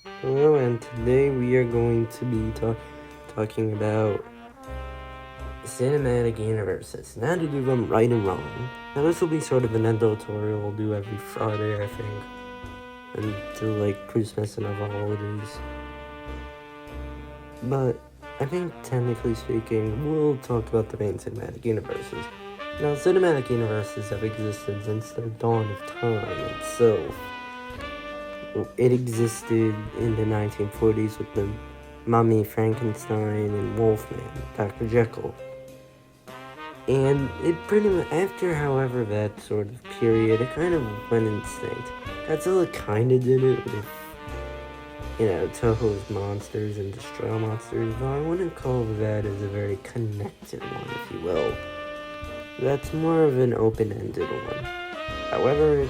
Hello, and today we are going to be talking about cinematic universes, and how to do them right and wrong. Now, this will be sort of an editorial we'll do every Friday, I think, until like Christmas and other holidays. But I think, technically speaking, we'll talk about the main cinematic universes. Now, cinematic universes have existed since the dawn of time itself. It existed in the 1940s with the Mummy, Frankenstein, and Wolfman, Dr. Jekyll. And it pretty much, after however that sort of period, it kind of went extinct. Godzilla kind of did it with, Toho's monsters and Destroy monsters, though I wouldn't call that as a very connected one, if you will. That's more of an open-ended one. However, it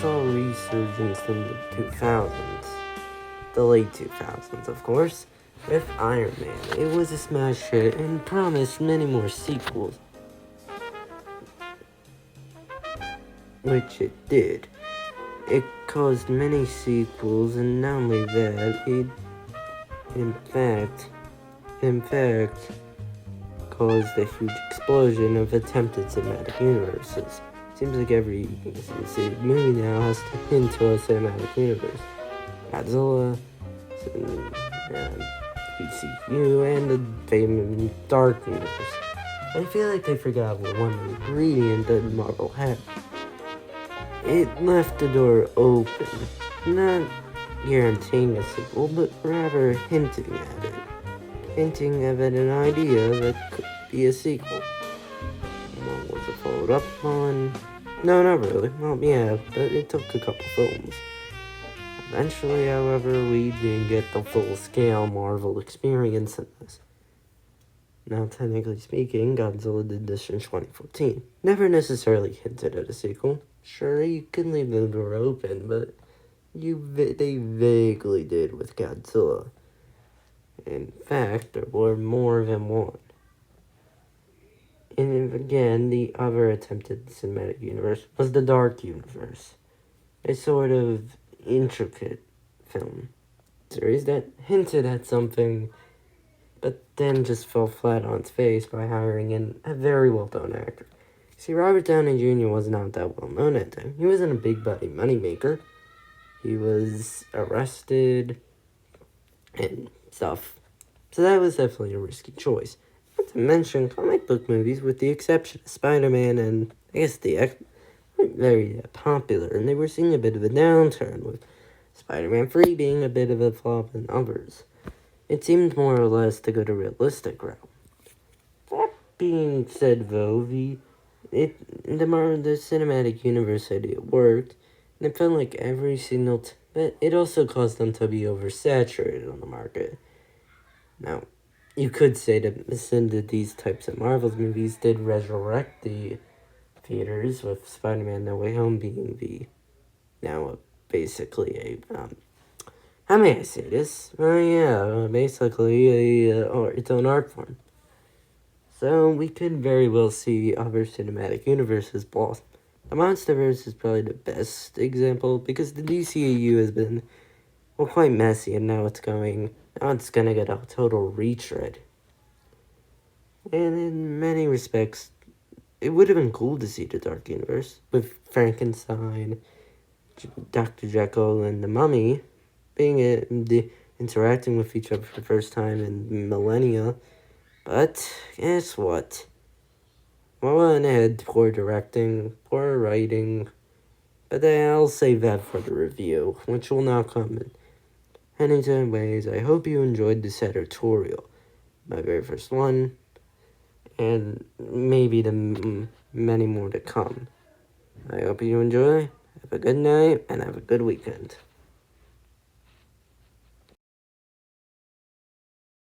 saw a resurgence in the 2000s. The late 2000s, of course, with Iron Man. It was a smash hit and promised many more sequels, which it did. It caused many sequels, and not only that, it in fact caused a huge explosion of attempted cinematic universes. Seems like every movie now has to hint to a cinematic universe. Godzilla, DCU, and the famous Dark Universe. I feel like they forgot one ingredient that Marvel had. It left the door open, not guaranteeing a sequel, but rather hinting at it. Hinting at an idea that could be a sequel. What was it followed up on? No, not really. Well, yeah, but it took a couple films. Eventually, however, we did get the full-scale Marvel experience in this. Now, technically speaking, Godzilla did this in 2014. Never necessarily hinted at a sequel. Sure, you can leave the door open, but they vaguely did with Godzilla. In fact, there were more than one. And again, the other attempted cinematic universe was the Dark Universe. A sort of intricate film series that hinted at something, but then just fell flat on its face by hiring a very well-known actor. See, Robert Downey Jr. was not that well-known at the time. He wasn't a big-buddy moneymaker. He was arrested and stuff. So that was definitely a risky choice. Not to mention, comic book movies, with the exception of Spider-Man and, I guess, the X, weren't very popular, and they were seeing a bit of a downturn, with Spider-Man 3 being a bit of a flop than others. It seemed more or less to go the realistic route. That being said, though, the cinematic universe idea worked, and it felt like every single but it also caused them to be oversaturated on the market. Now, you could say that these types of Marvel movies did resurrect the theaters, with Spider-Man No Way Home being basically a, how may I say this? Basically its own art form. So we could very well see other cinematic universes blossom. The MonsterVerse is probably the best example, because the DCAU has been, quite messy, and now it's gonna get a total retread. And in many respects, it would have been cool to see the Dark Universe, with Frankenstein, Dr. Jekyll, and the Mummy interacting with each other for the first time in millennia. But guess what? Well, and had poor directing, poor writing, but I'll save that for the review, which will now come in anyways. I hope you enjoyed this editorial, my very first one, and maybe the many more to come. I hope you enjoy. Have a good night, and have a good weekend.